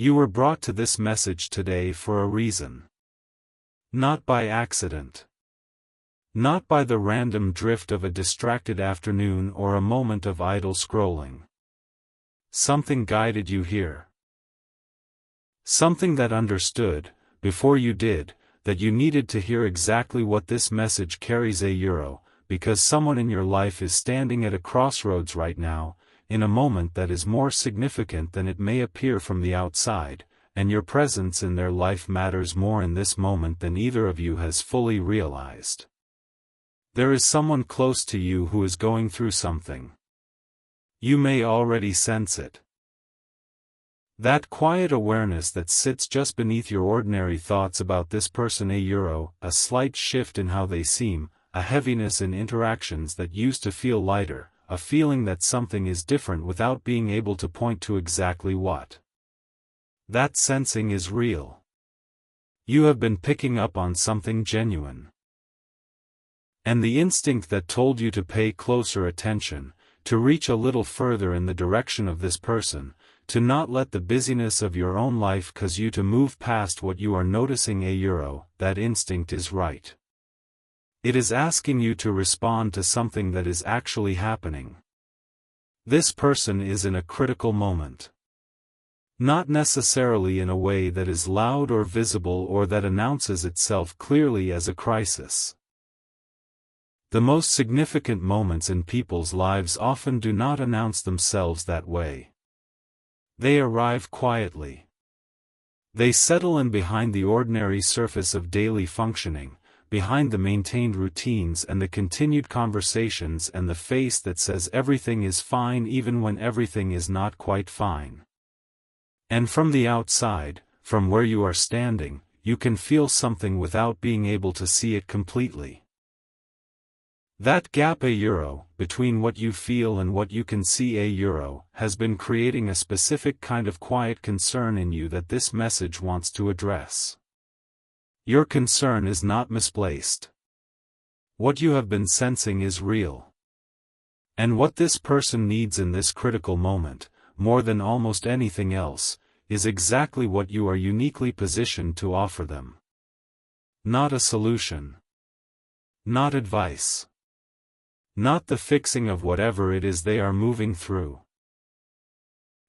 You were brought to this message today for a reason. Not by accident. Not by the random drift of a distracted afternoon or a moment of idle scrolling. Something guided you here. Something that understood, before you did, that you needed to hear exactly what this message carries because someone in your life is standing at a crossroads right now, in a moment that is more significant than it may appear from the outside, and your presence in their life matters more in this moment than either of you has fully realized. There is someone close to you who is going through something. You may already sense it. That quiet awareness that sits just beneath your ordinary thoughts about this person, a slight shift in how they seem, a heaviness in interactions that used to feel lighter, a feeling that something is different without being able to point to exactly what. That sensing is real. You have been picking up on something genuine. And the instinct that told you to pay closer attention, to reach a little further in the direction of this person, to not let the busyness of your own life cause you to move past what you are noticing, that instinct is right. It is asking you to respond to something that is actually happening. This person is in a critical moment. Not necessarily in a way that is loud or visible or that announces itself clearly as a crisis. The most significant moments in people's lives often do not announce themselves that way. They arrive quietly. They settle in behind the ordinary surface of daily functioning, behind the maintained routines and the continued conversations and the face that says everything is fine even when everything is not quite fine. And from the outside, from where you are standing, you can feel something without being able to see it completely. That gap between what you feel and what you can see has been creating a specific kind of quiet concern in you that this message wants to address. Your concern is not misplaced. What you have been sensing is real. And what this person needs in this critical moment, more than almost anything else, is exactly what you are uniquely positioned to offer them. Not a solution. Not advice. Not the fixing of whatever it is they are moving through.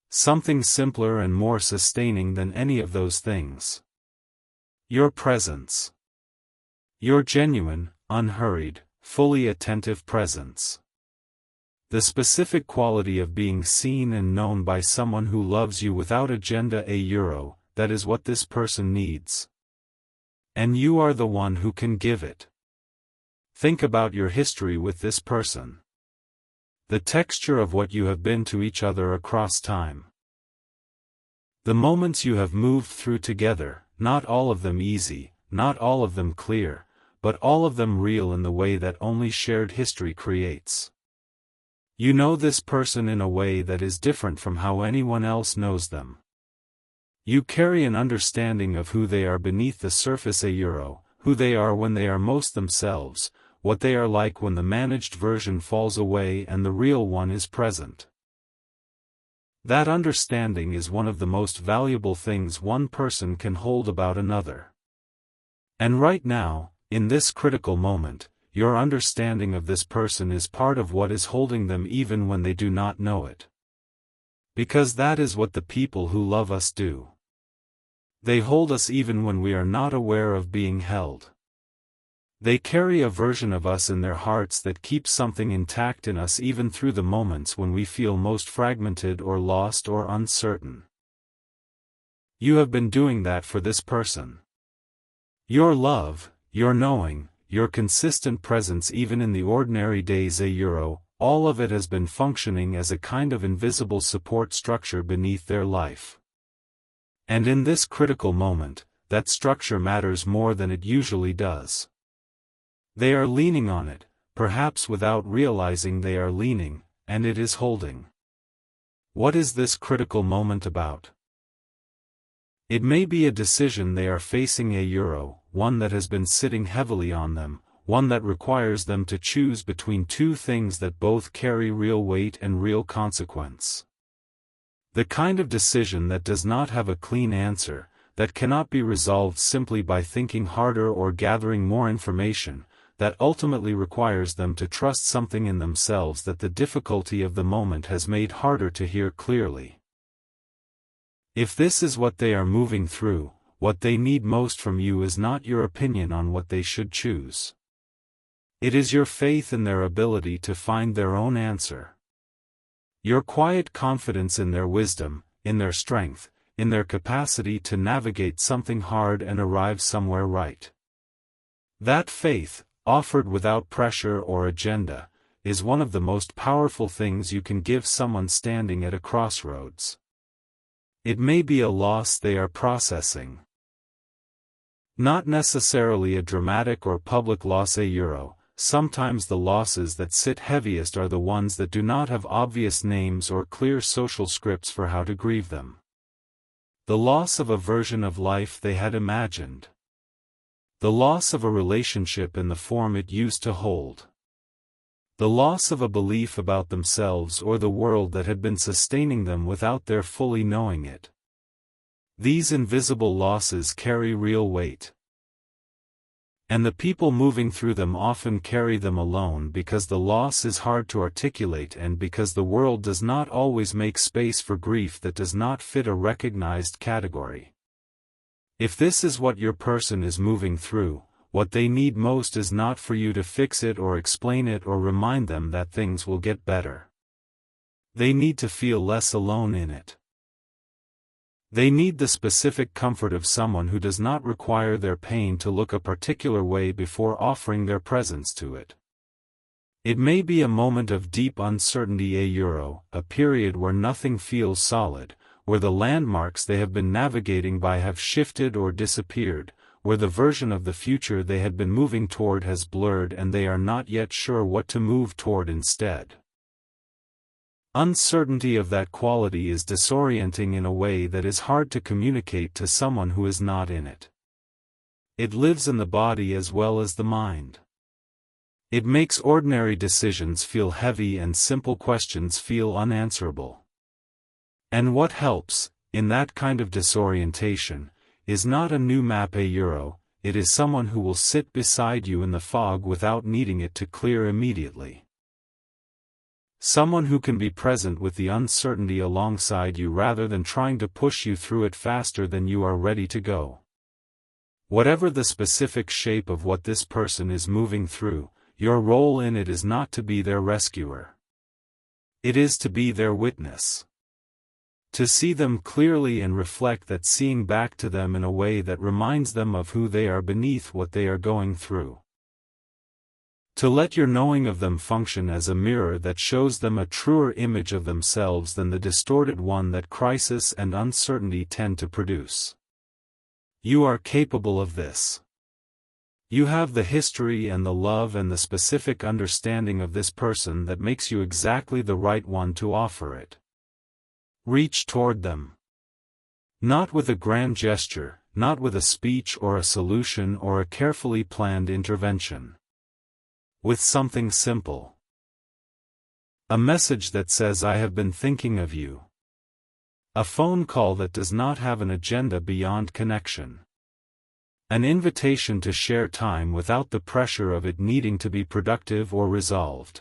Something simpler and more sustaining than any of those things. Your presence. Your genuine, unhurried, fully attentive presence. The specific quality of being seen and known by someone who loves you without agenda, that is what this person needs. And you are the one who can give it. Think about your history with this person. The texture of what you have been to each other across time. The moments you have moved through together, not all of them easy, not all of them clear, but all of them real in the way that only shared history creates. You know this person in a way that is different from how anyone else knows them. You carry an understanding of who they are beneath the surface, who they are when they are most themselves, what they are like when the managed version falls away and the real one is present. That understanding is one of the most valuable things one person can hold about another. And right now, in this critical moment, your understanding of this person is part of what is holding them even when they do not know it. Because that is what the people who love us do. They hold us even when we are not aware of being held. They carry a version of us in their hearts that keeps something intact in us even through the moments when we feel most fragmented or lost or uncertain. You have been doing that for this person. Your love, your knowing, your consistent presence even in the ordinary days, all of it has been functioning as a kind of invisible support structure beneath their life. And in this critical moment, that structure matters more than it usually does. They are leaning on it, perhaps without realizing they are leaning, and it is holding. What is this critical moment about? It may be a decision they are facing, one that has been sitting heavily on them, one that requires them to choose between two things that both carry real weight and real consequence. The kind of decision that does not have a clean answer, that cannot be resolved simply by thinking harder or gathering more information, that ultimately requires them to trust something in themselves that the difficulty of the moment has made harder to hear clearly. If this is what they are moving through, what they need most from you is not your opinion on what they should choose. It is your faith in their ability to find their own answer. Your quiet confidence in their wisdom, in their strength, in their capacity to navigate something hard and arrive somewhere right. That faith, offered without pressure or agenda, is one of the most powerful things you can give someone standing at a crossroads. It may be a loss they are processing. Not necessarily a dramatic or public loss. Sometimes the losses that sit heaviest are the ones that do not have obvious names or clear social scripts for how to grieve them. The loss of a version of life they had imagined. The loss of a relationship in the form it used to hold. The loss of a belief about themselves or the world that had been sustaining them without their fully knowing it. These invisible losses carry real weight. And the people moving through them often carry them alone because the loss is hard to articulate and because the world does not always make space for grief that does not fit a recognized category. If this is what your person is moving through, what they need most is not for you to fix it or explain it or remind them that things will get better. They need to feel less alone in it. They need the specific comfort of someone who does not require their pain to look a particular way before offering their presence to it. It may be a moment of deep uncertainty, a period where nothing feels solid, where the landmarks they have been navigating by have shifted or disappeared, where the version of the future they had been moving toward has blurred and they are not yet sure what to move toward instead. Uncertainty of that quality is disorienting in a way that is hard to communicate to someone who is not in it. It lives in the body as well as the mind. It makes ordinary decisions feel heavy and simple questions feel unanswerable. And what helps, in that kind of disorientation, is not a new map. It is someone who will sit beside you in the fog without needing it to clear immediately. Someone who can be present with the uncertainty alongside you rather than trying to push you through it faster than you are ready to go. Whatever the specific shape of what this person is moving through, your role in it is not to be their rescuer. It is to be their witness. To see them clearly and reflect that seeing back to them in a way that reminds them of who they are beneath what they are going through. To let your knowing of them function as a mirror that shows them a truer image of themselves than the distorted one that crisis and uncertainty tend to produce. You are capable of this. You have the history and the love and the specific understanding of this person that makes you exactly the right one to offer it. Reach toward them. Not with a grand gesture, not with a speech or a solution or a carefully planned intervention. With something simple. A message that says, "I have been thinking of you." A phone call that does not have an agenda beyond connection. An invitation to share time without the pressure of it needing to be productive or resolved.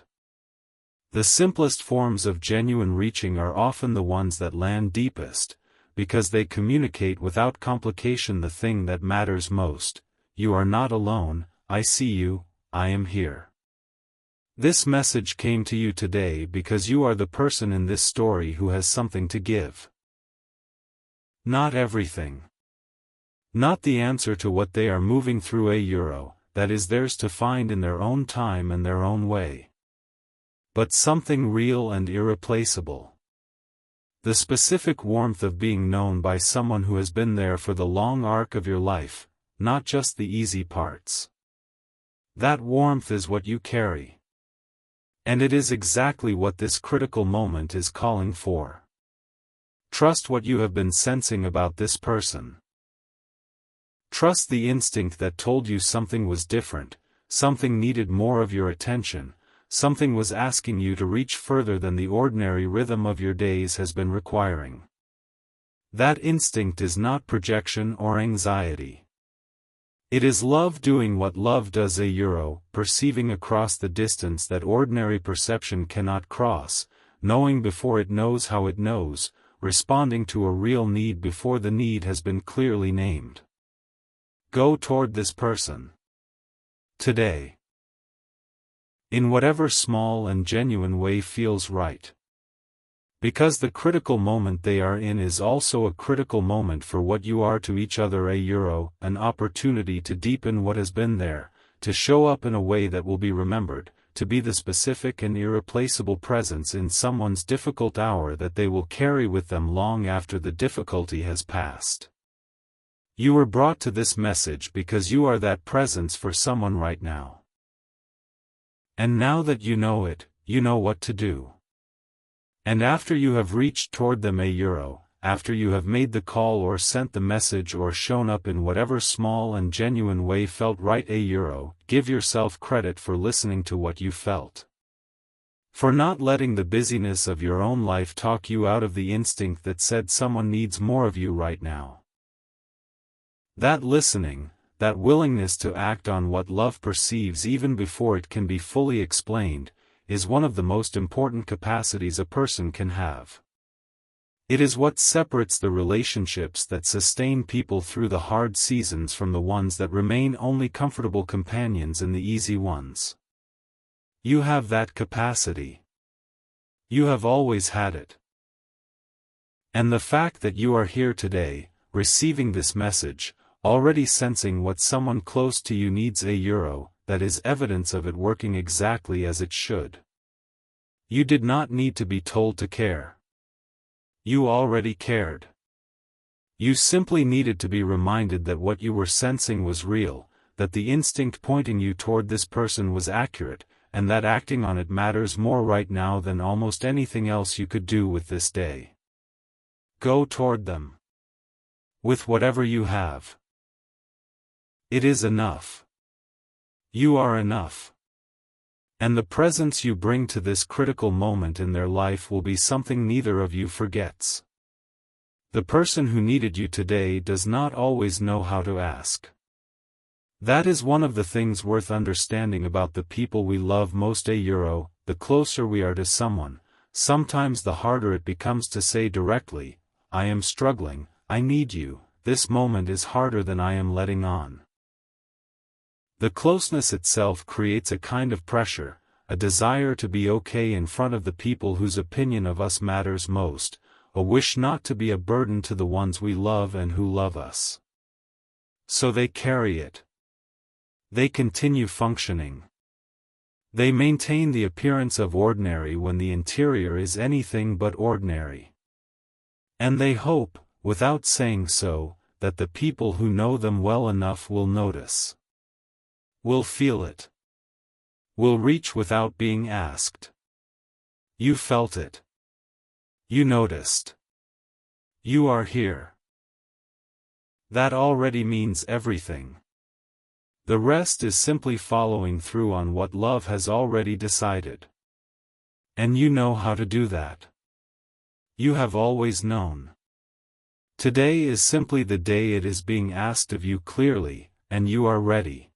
The simplest forms of genuine reaching are often the ones that land deepest, because they communicate without complication the thing that matters most. You are not alone, I see you, I am here. This message came to you today because you are the person in this story who has something to give. Not everything. Not the answer to what they are moving through. That is theirs to find in their own time and their own way. But something real and irreplaceable. The specific warmth of being known by someone who has been there for the long arc of your life, not just the easy parts. That warmth is what you carry. And it is exactly what this critical moment is calling for. Trust what you have been sensing about this person. Trust the instinct that told you something was different, something needed more of your attention, something was asking you to reach further than the ordinary rhythm of your days has been requiring. That instinct is not projection or anxiety. It is love doing what love does, perceiving across the distance that ordinary perception cannot cross, knowing before it knows how it knows, responding to a real need before the need has been clearly named. Go toward this person. Today. In whatever small and genuine way feels right. Because the critical moment they are in is also a critical moment for what you are to each other, an opportunity to deepen what has been there, to show up in a way that will be remembered, to be the specific and irreplaceable presence in someone's difficult hour that they will carry with them long after the difficulty has passed. You were brought to this message because you are that presence for someone right now. And now that you know it, you know what to do. And after you have reached toward them, after you have made the call or sent the message or shown up in whatever small and genuine way felt right, give yourself credit for listening to what you felt. For not letting the busyness of your own life talk you out of the instinct that said someone needs more of you right now. That listening, that willingness to act on what love perceives even before it can be fully explained, is one of the most important capacities a person can have. It is what separates the relationships that sustain people through the hard seasons from the ones that remain only comfortable companions in the easy ones. You have that capacity. You have always had it. And the fact that you are here today, receiving this message, already sensing what someone close to you needs, that is evidence of it working exactly as it should. You did not need to be told to care. You already cared. You simply needed to be reminded that what you were sensing was real, that the instinct pointing you toward this person was accurate, and that acting on it matters more right now than almost anything else you could do with this day. Go toward them. With whatever you have. It is enough. You are enough. And the presence you bring to this critical moment in their life will be something neither of you forgets. The person who needed you today does not always know how to ask. That is one of the things worth understanding about the people we love most, the closer we are to someone, sometimes the harder it becomes to say directly, I am struggling, I need you, this moment is harder than I am letting on. The closeness itself creates a kind of pressure, a desire to be okay in front of the people whose opinion of us matters most, a wish not to be a burden to the ones we love and who love us. So they carry it. They continue functioning. They maintain the appearance of ordinary when the interior is anything but ordinary. And they hope, without saying so, that the people who know them well enough will notice. Will feel it. Will reach without being asked. You felt it. You noticed. You are here. That already means everything. The rest is simply following through on what love has already decided. And you know how to do that. You have always known. Today is simply the day it is being asked of you clearly, and you are ready.